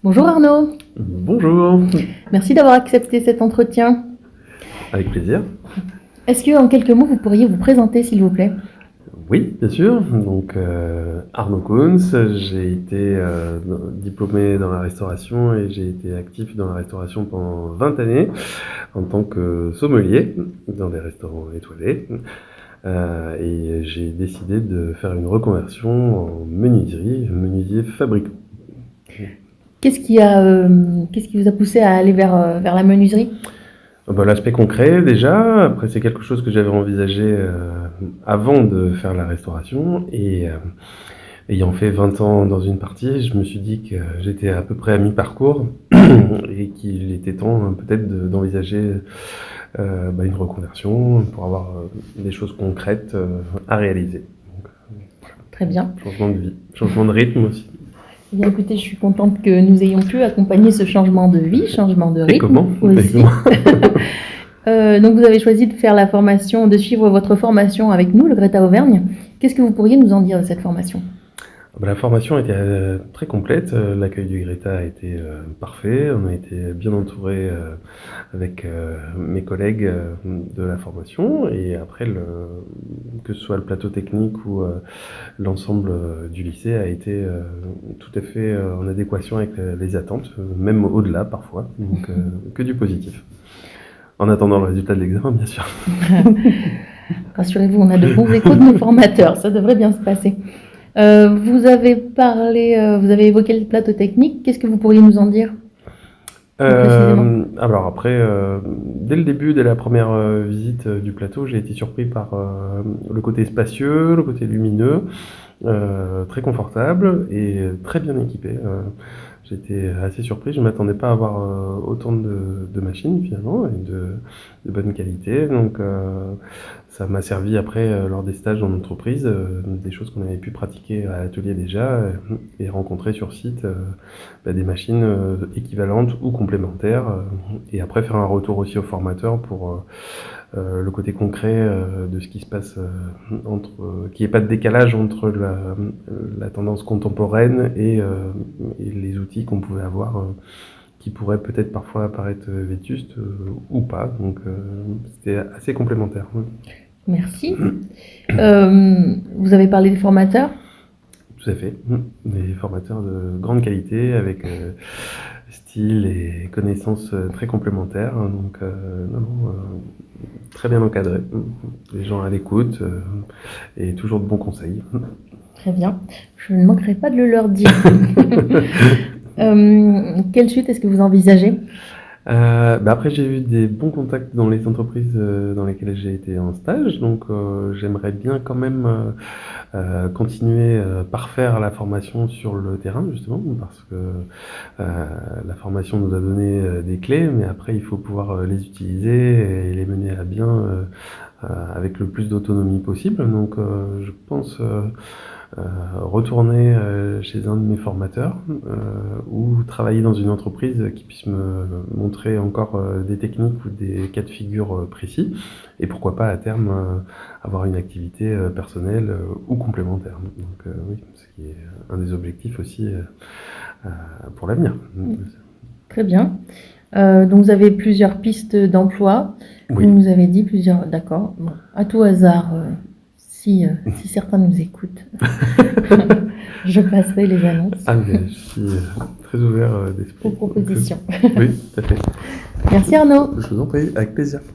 Bonjour Arnaud, Bonjour, merci d'avoir accepté cet entretien. avec plaisir. Est-ce que en quelques mots vous pourriez vous présenter s'il vous plaît? Oui, bien sûr. Donc, Arnaud Kunz, j'ai été diplômé dans la restauration et j'ai été actif dans la restauration pendant 20 années en tant que sommelier dans des restaurants étoilés. Et j'ai décidé de faire une reconversion en menuiserie, menuisier fabricant. Qu'est-ce qui vous a poussé à aller vers la menuiserie? L'aspect concret déjà, après c'est quelque chose que j'avais envisagé avant de faire la restauration et ayant fait 20 ans dans une partie, je me suis dit que j'étais à peu près à mi-parcours et qu'il était temps peut-être d'envisager une reconversion pour avoir des choses concrètes à réaliser. Très bien. Changement de vie, changement de rythme aussi. Eh bien écoutez, je suis contente que nous ayons pu accompagner ce changement de vie, changement de Et rythme comment? aussi. Donc vous avez choisi de faire la formation, de suivre votre formation avec nous, le Greta Auvergne. Qu'est-ce que vous pourriez nous en dire de cette formation? La formation était très complète, l'accueil du Greta a été parfait, on a été bien entouré avec mes collègues de la formation et après que ce soit le plateau technique ou l'ensemble du lycée a été tout à fait en adéquation avec les attentes, même au-delà parfois, donc que du positif. En attendant le résultat de l'examen, bien sûr. Rassurez-vous, on a de bons échos de nos formateurs, ça devrait bien se passer. Vous avez évoqué le plateau technique, qu'est-ce que vous pourriez nous en dire plus précisément? Alors après, dès le début, dès la première visite du plateau, j'ai été surpris par le côté spacieux, le côté lumineux, très confortable et très bien équipé. J'étais assez surpris, je ne m'attendais pas à avoir autant de machines finalement et de bonne qualité. Donc ça m'a servi après lors des stages en entreprise, des choses qu'on avait pu pratiquer à l'atelier déjà et rencontrer sur site des machines équivalentes ou complémentaires. Et après faire un retour aussi au formateur pour le côté concret de ce qui se passe qu'il n'y ait pas de décalage entre la tendance contemporaine et les outils qu'on pouvait avoir qui pourraient peut-être parfois apparaître vétustes ou pas. Donc c'était assez complémentaire. Oui. Merci. Vous avez parlé des formateurs. Tout à fait. Des formateurs de grande qualité avec style et connaissances très complémentaires. Donc très bien encadré. Les gens à l'écoute et toujours de bons conseils. Très bien. Je ne manquerai pas de le leur dire. Quelle suite est-ce que vous envisagez? Après j'ai eu des bons contacts dans les entreprises dans lesquelles j'ai été en stage, donc j'aimerais bien quand même continuer par faire la formation sur le terrain justement, parce que la formation nous a donné des clés, mais après il faut pouvoir les utiliser et les mener à bien avec le plus d'autonomie possible. Donc je pense retourner chez un de mes formateurs ou travailler dans une entreprise qui puisse me montrer encore des techniques ou des cas de figure précis et pourquoi pas à terme avoir une activité personnelle ou complémentaire. Donc oui, ce qui est un des objectifs aussi pour l'avenir. Très bien. Donc vous avez plusieurs pistes d'emploi. Oui. Vous nous avez dit plusieurs. D'accord. Bon, à tout hasard, si certains nous écoutent, je passerai les annonces Ah mais je suis très ouvert d'esprit. aux propositions. Oui, tout à fait. Merci Arnaud. Je vous en prie, avec plaisir.